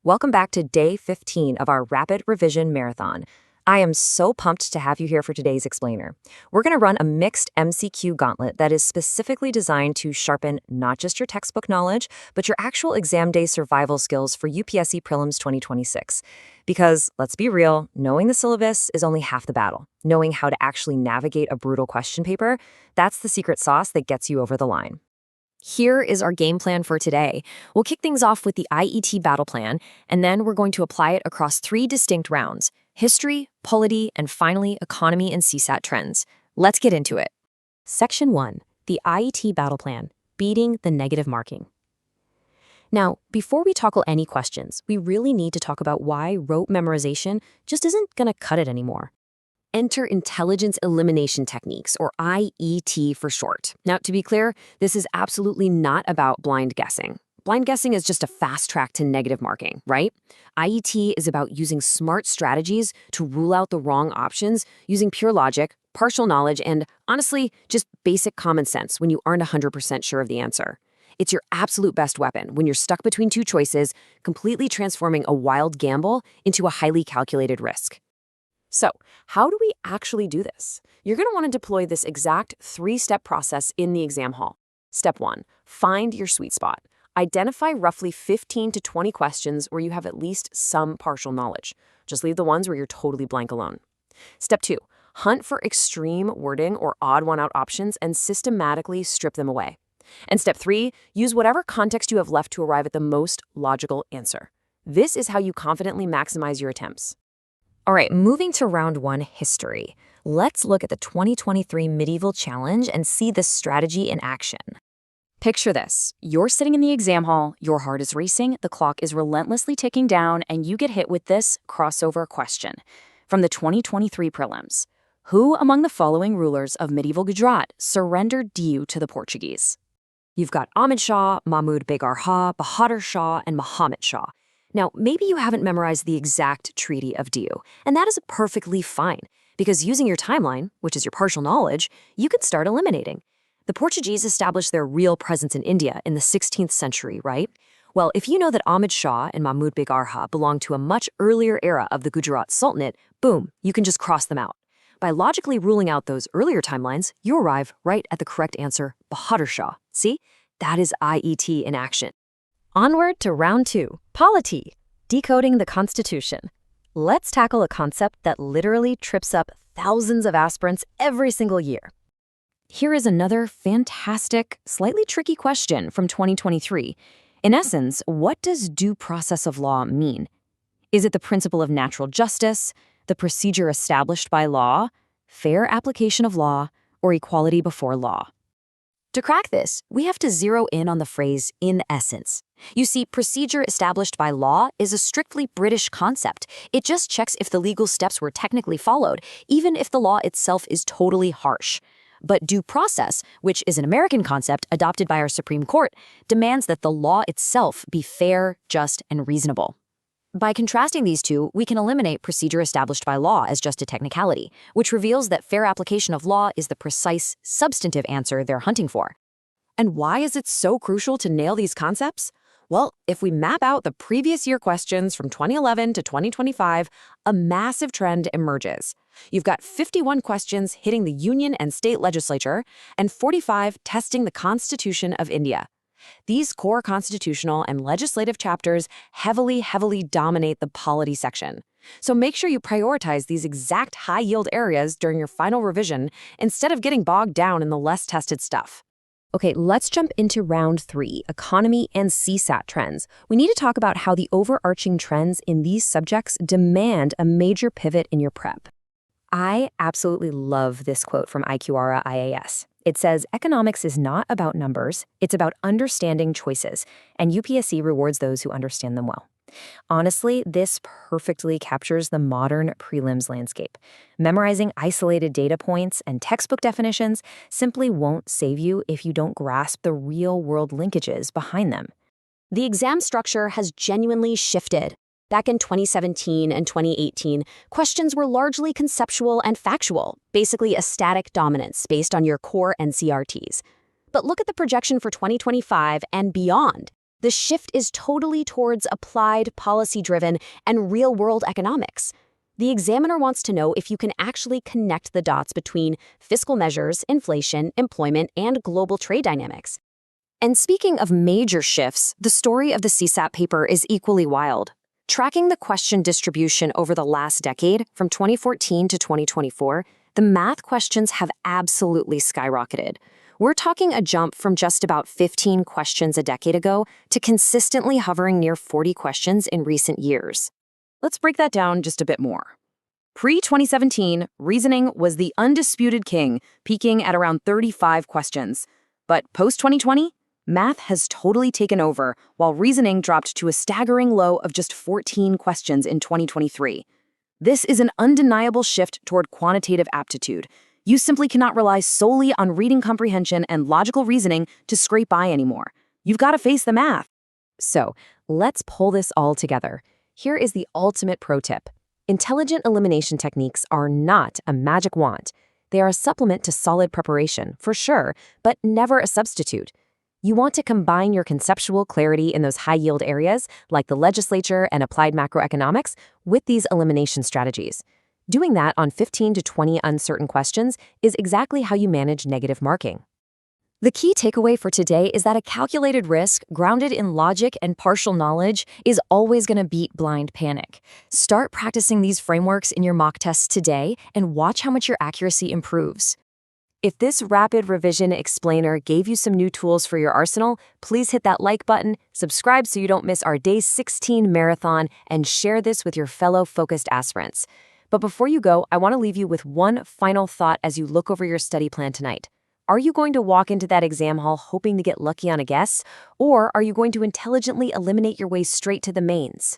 Welcome back to day 15 of our Rapid Revision Marathon. I am so pumped to have you here for today's explainer. We're going to run a mixed MCQ gauntlet that is specifically designed to sharpen not just your textbook knowledge, but your actual exam day survival skills for UPSC Prelims 2026. Because, let's be real, knowing the syllabus is only half the battle. Knowing how to actually navigate a brutal question paper, that's the secret sauce that gets you over the line. Here is our game plan for today. We'll kick things off with the IET Battle Plan, and then we're going to apply it across 3 distinct rounds: history, polity, and finally, economy and CSAT trends. Let's get into it. Section 1, the IET Battle Plan, beating the negative marking. Now, before we tackle any questions, we really need to talk about why rote memorization just isn't going to cut it anymore. Enter Intelligent Elimination Techniques, or IET for short. Now, to be clear, this is absolutely not about blind guessing. Blind guessing is just a fast track to negative marking, right? IET is about using smart strategies to rule out the wrong options using pure logic, partial knowledge, and honestly, just basic common sense when you aren't 100% sure of the answer. It's your absolute best weapon when you're stuck between 2 choices, completely transforming a wild gamble into a highly calculated risk. So, how do we actually do this? You're going to want to deploy this exact 3-step process in the exam hall. Step 1, find your sweet spot. Identify roughly 15 to 20 questions where you have at least some partial knowledge. Just leave the ones where you're totally blank alone. Step 2, hunt for extreme wording or odd one-out options and systematically strip them away. And step 3, use whatever context you have left to arrive at the most logical answer. This is how you confidently maximize your attempts. All right, moving to round 1, history. Let's look at the 2023 Medieval Challenge and see this strategy in action. Picture this. You're sitting in the exam hall, your heart is racing, the clock is relentlessly ticking down, and you get hit with this crossover question. From the 2023 Prelims, who among the following rulers of medieval Gujarat surrendered Diu to the Portuguese? You've got Ahmad Shah, Mahmud Begar Shah, Bahadur Shah, and Muhammad Shah. Now, maybe you haven't memorized the exact Treaty of Diu, and that is perfectly fine, because using your timeline, which is your partial knowledge, you can start eliminating. The Portuguese established their real presence in India in the 16th century, right? Well, if you know that Ahmad Shah and Mahmud Begar Shah belonged to a much earlier era of the Gujarat Sultanate, boom, you can just cross them out. By logically ruling out those earlier timelines, you arrive right at the correct answer, Bahadur Shah. See? That is IET in action. Onward to round 2, polity, decoding the Constitution. Let's tackle a concept that literally trips up thousands of aspirants every single year. Here is another fantastic, slightly tricky question from 2023. In essence, what does due process of law mean? Is it the principle of natural justice, the procedure established by law, fair application of law, or equality before law? To crack this, we have to zero in on the phrase "in essence." You see, procedure established by law is a strictly British concept. It just checks if the legal steps were technically followed, even if the law itself is totally harsh. But due process, which is an American concept adopted by our Supreme Court, demands that the law itself be fair, just, and reasonable. By contrasting these two, we can eliminate procedure established by law as just a technicality, which reveals that fair application of law is the precise, substantive answer they're hunting for. And why is it so crucial to nail these concepts? Well, if we map out the previous year questions from 2011 to 2025, a massive trend emerges. You've got 51 questions hitting the union and state legislature, and 45 testing the Constitution of India. These core constitutional and legislative chapters heavily dominate the polity section. So make sure you prioritize these exact high-yield areas during your final revision instead of getting bogged down in the less tested stuff. Okay, let's jump into round 3, economy and CSAT trends. We need to talk about how the overarching trends in these subjects demand a major pivot in your prep. I absolutely love this quote from IQARA IAS. It says, economics is not about numbers, it's about understanding choices, and UPSC rewards those who understand them well. Honestly, this perfectly captures the modern prelims landscape. Memorizing isolated data points and textbook definitions simply won't save you if you don't grasp the real-world linkages behind them. The exam structure has genuinely shifted. Back in 2017 and 2018, questions were largely conceptual and factual, basically a static dominance based on your core NCRTs. But look at the projection for 2025 and beyond. The shift is totally towards applied, policy-driven, and real-world economics. The examiner wants to know if you can actually connect the dots between fiscal measures, inflation, employment, and global trade dynamics. And speaking of major shifts, the story of the CSAT paper is equally wild. Tracking the question distribution over the last decade, from 2014 to 2024, the math questions have absolutely skyrocketed. We're talking a jump from just about 15 questions a decade ago to consistently hovering near 40 questions in recent years. Let's break that down just a bit more. Pre-2017, reasoning was the undisputed king, peaking at around 35 questions. But post-2020, math has totally taken over, while reasoning dropped to a staggering low of just 14 questions in 2023. This is an undeniable shift toward quantitative aptitude. You simply cannot rely solely on reading comprehension and logical reasoning to scrape by anymore. You've got to face the math. So, let's pull this all together. Here is the ultimate pro tip. Intelligent elimination techniques are not a magic wand. They are a supplement to solid preparation, for sure, but never a substitute. You want to combine your conceptual clarity in those high-yield areas, like the legislature and applied macroeconomics, with these elimination strategies. Doing that on 15 to 20 uncertain questions is exactly how you manage negative marking. The key takeaway for today is that a calculated risk, grounded in logic and partial knowledge, is always going to beat blind panic. Start practicing these frameworks in your mock tests today and watch how much your accuracy improves. If this rapid revision explainer gave you some new tools for your arsenal, please hit that like button, subscribe so you don't miss our Day 16 marathon, and share this with your fellow focused aspirants. But before you go, I want to leave you with one final thought as you look over your study plan tonight. Are you going to walk into that exam hall hoping to get lucky on a guess, or are you going to intelligently eliminate your way straight to the mains?